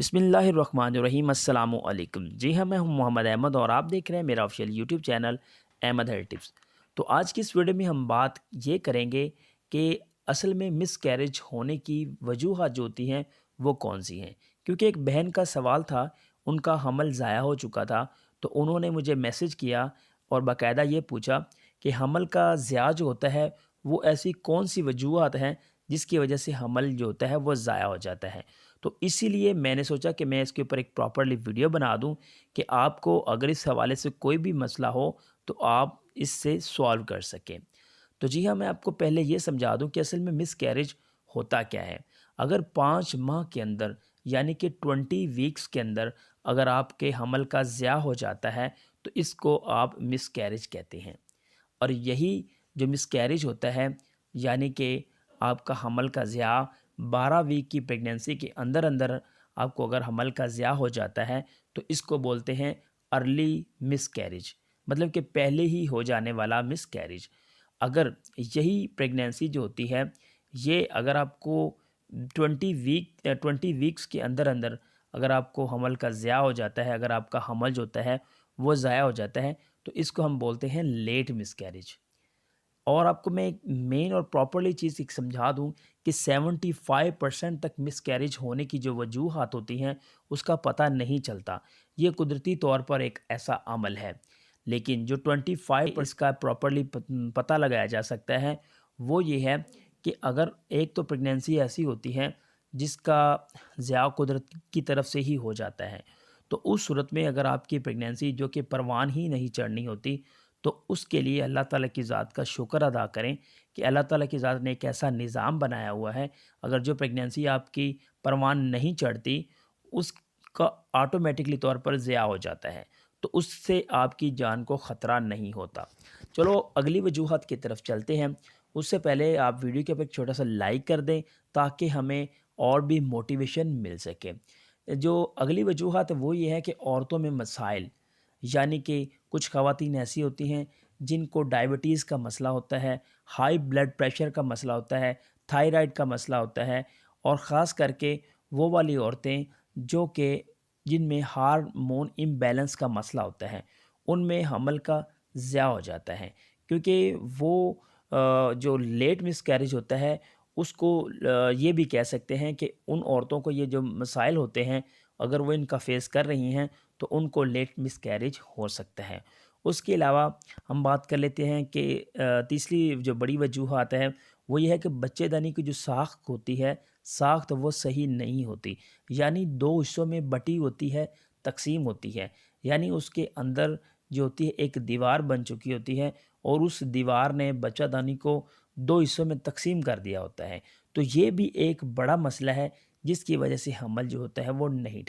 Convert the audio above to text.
बिस्मिल्लाहिर्रहमानिर्रहीम अस्सलामु अलैकुम। जी हाँ, मैं हूँ मोहम्मद अहमद और आप देख रहे हैं मेरा official YouTube channel Ahmad health tips. तो आज की इस वीडियो में हम बात ये करेंगे कि असल में मिसकैरेज होने की वजूहत जो होती हैं वो कौन सी हैं। क्योंकि एक बहन का सवाल था, उनका हमल ज़ाया हो चुका था, तो उन्होंने मुझे मैसेज किया और बाकायदा ये पूछा कि हमल का ज़्या जो होता है वो ऐसी कौन सी वजूहत हैं जिसकी वजह से हमल जो होता है वो ज़ाया हो जाता है। तो इसीलिए मैंने सोचा कि मैं इसके ऊपर एक प्रॉपरली वीडियो बना दूं कि आपको अगर इस हवाले से कोई भी मसला हो तो आप इससे सॉल्व कर सकें। तो जी हाँ, मैं आपको पहले ये समझा दूं कि असल में मिसकैरेज होता क्या है। अगर 5 माह के अंदर यानी कि 20 वीक्स के अंदर अगर आपके हमल का ज़्या हो जाता है तो इसको आप मिसकैरेज कहते हैं। और यही जो मिसकैरेज होता है यानी कि आपका हमल का ज़्या 12 वीक की प्रेगनेंसी के अंदर अंदर आपको अगर हमल का ज़्या हो जाता है तो इसको बोलते हैं अर्ली मिसकैरेज, मतलब कि पहले ही हो जाने वाला मिसकैरेज। अगर यही प्रेगनेंसी जो होती है ये अगर आपको 20 वीक्स के अंदर अंदर अगर आपको हमल का ज़्या हो जाता है, अगर आपका हमल जो होता है वो ज़ाया हो जाता है तो इसको हम बोलते हैं लेट मिसकैरेज। और आपको मैं एक मेन और प्रॉपरली चीज़ एक समझा दूँ कि 75% तक मिसकैरेज होने की जो वजूहत होती हैं उसका पता नहीं चलता। ये कुदरती तौर पर एक ऐसा अमल है। लेकिन जो 25 इसका प्रॉपरली पता लगाया जा सकता है वो ये है कि अगर एक तो प्रेगनेंसी ऐसी होती है जिसका ज़्या कुदरत की तरफ से ही हो जाता है। तो उस सूरत में अगर आपकी प्रेगनेंसी जो कि परवान ही नहीं चढ़नी होती तो उसके लिए अल्लाह ताला की ज़ात का शुक्र अदा करें कि अल्लाह ताला की ज़ात ने एक ऐसा निज़ाम बनाया हुआ है, अगर जो प्रेगनेंसी आपकी परवान नहीं चढ़ती उसका ऑटोमेटिकली तौर पर ज़िया हो जाता है, तो उससे आपकी जान को ख़तरा नहीं होता। चलो अगली वजूहत की तरफ चलते हैं। उससे पहले आप वीडियो के ऊपर एक छोटा सा लाइक कर दें ताकि हमें और भी मोटिवेशन मिल सके। जो अगली वजूहत है वो ये है कि औरतों में मसाइल, यानी कि कुछ ख़वातीन ऐसी होती हैं जिनको डायबिटीज़ का मसला होता है, हाई ब्लड प्रेशर का मसला होता है, थायराइड का मसला होता है और ख़ास करके वो वाली औरतें जो कि जिनमें हार्मोन इम्बैलेंस का मसला होता है, उनमें हमल का ज़्या हो जाता है। क्योंकि वो जो लेट मिसकैरेज होता है उसको ये भी कह सकते हैं कि उन औरतों को ये जो मसाइल होते हैं अगर वो इनका फेस कर रही हैं तो उनको लेट मिसकैरेज हो सकता है। उसके अलावा हम बात कर लेते हैं कि तीसरी जो बड़ी वजूहत है वो ये है कि बच्चेदानी की जो साख़ होती है, साख़ वो सही नहीं होती। यानी 2 हिस्सों में बटी होती है, तक़सीम होती है। यानी उसके अंदर जो होती है एक दीवार बन चुकी होती है और उस दीवार ने बच्चादानी को 2 हिस्सों में तक़सीम कर दिया होता है। तो ये भी एक बड़ा मसला है जिसकी वजह से हमल जो होता है वो नहीं